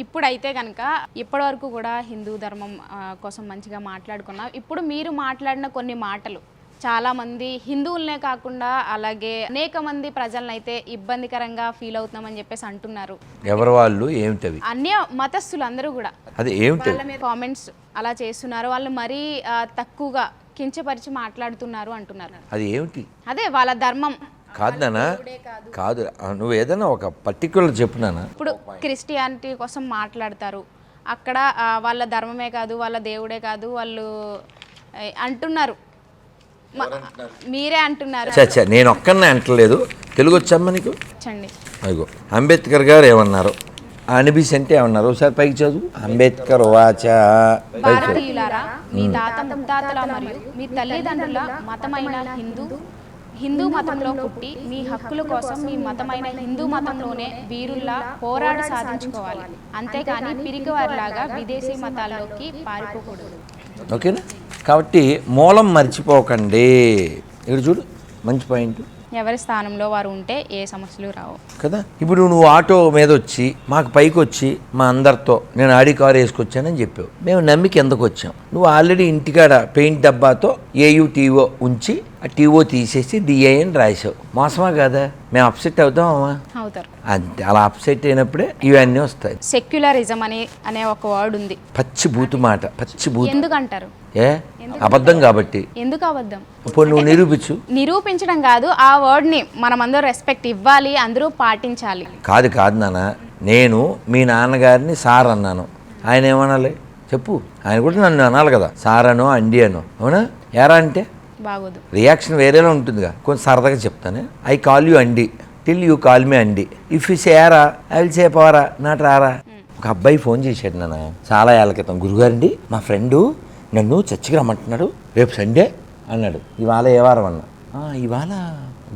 ఇప్పుడైతే కనుక ఇప్పటివరకు కూడా హిందూ ధర్మం కోసం మంచిగా మాట్లాడుకున్నాం. ఇప్పుడు మీరు మాట్లాడిన కొన్ని మాటలు చాలామంది హిందువులనే కాకుండా అలాగే అనేక మంది ప్రజలనైతే ఇబ్బందికరంగా ఫీల్ అవుతున్నామని చెప్పేసి అంటున్నారు. ఎవరు వాళ్ళు ఏమిటవి? అన్య మతస్థులు అందరూ కూడా అది ఏమిటి వాళ్ళ మీద కామెంట్స్ అలా చేస్తున్నారు. వాళ్ళు మరీ తక్కువగా కించపరిచి మాట్లాడుతున్నారు అంటున్నారు. అది ఏమిటి? అదే వాళ్ళ ధర్మం కాదు నాన్న, కాదు. నువ్వు ఏదైనా ఒక పర్టిక్యులర్ చెప్పు నాన్న. ఇప్పుడు క్రిస్టియానిటీ కోసం మాట్లాడతారు. అక్కడ వాళ్ళ ధర్మమే కాదు, వాళ్ళ దేవుడే కాదు వాళ్ళు అంటున్నారు. మీరే అంటున్నారు. చచ్చా, నేను ఒక్కనే అంటలేదు. తెలుగు వచ్చమ్మా నీకు? చండి అదిగో అంబేద్కర్ గారు ఏమన్నారు, అనిబిస్ అంటే ఏమన్నారు, ఒకసారి పైకి చదువు. అంబేద్కర్ వాచ. భారతీయులారా, మీ తాత ముత్తాతల మరియు మీ తల్లిదండ్రుల మతమైన హిందూ మతంలో పుట్టి మీ హక్కుల కోసం మీ మతమైన హిందూ మతంలోనే వీరుల్లా పోరాడి సాధించుకోవాలి. అంతేకాని పిరికివారిలాగా విదేశీ మతాల్లోకి పారిపోకూడదు. ఓకేనా? కాబట్టి మూలం మర్చిపోకండి. ఇక్కడ చూడు, మంచి పాయింట్. ఎవరి స్థానంలో వారు ఉంటే ఏ సమస్యలు రావు కదా. ఇప్పుడు నువ్వు ఆటో మీద వచ్చి మాకు పైకి వచ్చి మా అందరితో నేను ఆడి కారు వేసుకొచ్చానని చెప్పావు. మేము నమ్మి కిందకు వచ్చాం. నువ్వు ఆల్రెడీ ఇంటికాడ పెయింట్ డబ్బాతో ఏయుటీఓ ఉంచి ఆ టీఓ తీసేసి డిఐ అని రాసావు. మోసమా కాదా? మేము అప్సెట్ అవుతామా? అవుతారు. అంతే. అలా అప్సెట్ అయినప్పుడే ఇవన్నీ వస్తాయి. సెక్యులరిజం అనే ఒక వర్డ్ ఉంది. పచ్చి బూతు మాట, పచ్చి బూతు. ఎందుకంటారు? ఏ అబద్ధం కాబట్టి. ఎందుకు అబద్ధం? ఇప్పుడు నువ్వు నిరూపించు. నిరూపించడం కాదు, ఆ వర్డ్ ని మనం అందరూ రెస్పెక్ట్ ఇవ్వాలి, అందరూ పాటించాలి. కాదు కాదు నాన్న, నేను మీ నాన్నగారిని సార్ అన్నాను. ఆయన ఏమనాలి చెప్పు? ఆయన కూడా నన్ను అనాలి కదా, సార్ అనో అండి అనో. అవునా? ఎరా అంటే బాగోదు. రియాక్షన్ వేరేలా ఉంటుందిగా. కొంచెం సరదాగా చెప్తాను. ఐ కాల్ యూ అండి టిల్ యూ కాల్ మీ అండి. ఇఫ్ యూ సేరా ఐ విల్ సే పోరా నాట్ రారా. ఒక అబ్బాయి ఫోన్ చేశాడు నాన్న చాలా ఏళ్ళ క్రితం. గురుగారండి, మా ఫ్రెండు నన్ను చర్చికి రమ్మంటున్నాడు, రేపు సండే అన్నాడు. ఇవాళ ఏ వారం అన్నా? ఇవాళ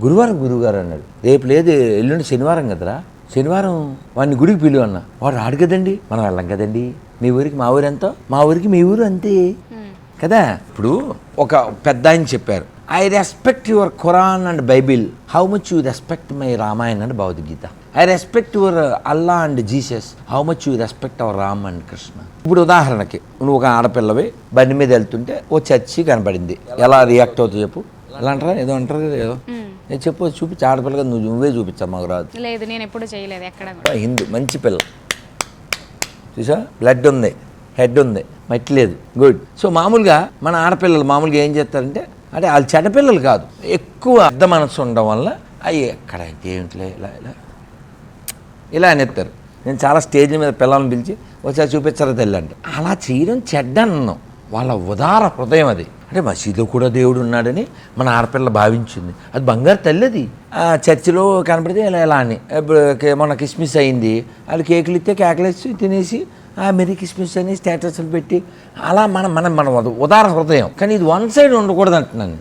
గురువారం గురువుగారు అన్నాడు. రేపు లేదు, ఎల్లుండి శనివారం కదరా, శనివారం వాడిని గుడికి పిలువు అన్న. వాడు రాడు కదండి, మనం వెళ్ళం కదండి. మీ ఊరికి మా ఊరు ఎంతో, మా ఊరికి మీ ఊరు అంతే కదా. ఇప్పుడు ఒక పెద్ద ఆయన చెప్పారు, I respect your Quran and Bible how much you respect my Ramayana and Bhagavad Gita. I respect your Allah and Jesus how much you respect hour Ram and Krishna. ఇప్పుడు ఉదాహరణకి నువ్వు ఒక ఆడపిల్లవి బండి మీద వెళ్తుంటే ఓ చర్చి కనపడింది, ఎలా రియాక్ట్ అవుతావు చెప్పు? ఎలా అంటారా? ఏదో అంటారు కదా, ఏదో నేను చెప్పు, చూపించి ఆడపిల్లగా నువ్వే చూపించా, మాకు రాదు. లేదు, నేను ఎప్పుడు చేయలేదు ఎక్కడ. హిందూ మంచి పిల్ల చూసా, బ్లడ్ ఉంది, హెడ్ ఉంది, మట్టి లేదు, గుడ్. సో మామూలుగా మన ఆడపిల్లలు మామూలుగా ఏం చేస్తారంటే, అంటే వాళ్ళు చెడ్డపిల్లలు కాదు, ఎక్కువ అర్థ మనసు ఉండడం వల్ల అవి ఎక్కడ ఏమిటిలే ఇలా ఇలా ఇలా అనేస్తారు. నేను చాలా స్టేజ్ మీద పిల్లల్ని పిలిచి ఒకసారి చూపించారా తెల్లి అంటే, అలా చేయడం చెడ్డ అన్నాం. వాళ్ళ ఉదార హృదయం అది. అంటే మసీదులో కూడా దేవుడు ఉన్నాడని మన ఆడపిల్ల భావించింది. అది బంగారు తల్లిది. చర్చిలో కనపడితే ఇలా ఇలా అని. ఇప్పుడు మొన్న కిస్మిస్ అయింది, వాళ్ళు కేకులు ఇస్తే కేకలేసి తినేసి మెరీ కిస్మిస్ అని స్టేటస్లు పెట్టి అలా మన మన మన ఉదార హృదయం. కానీ ఇది వన్ సైడ్ ఉండకూడదు అంటున్నాను.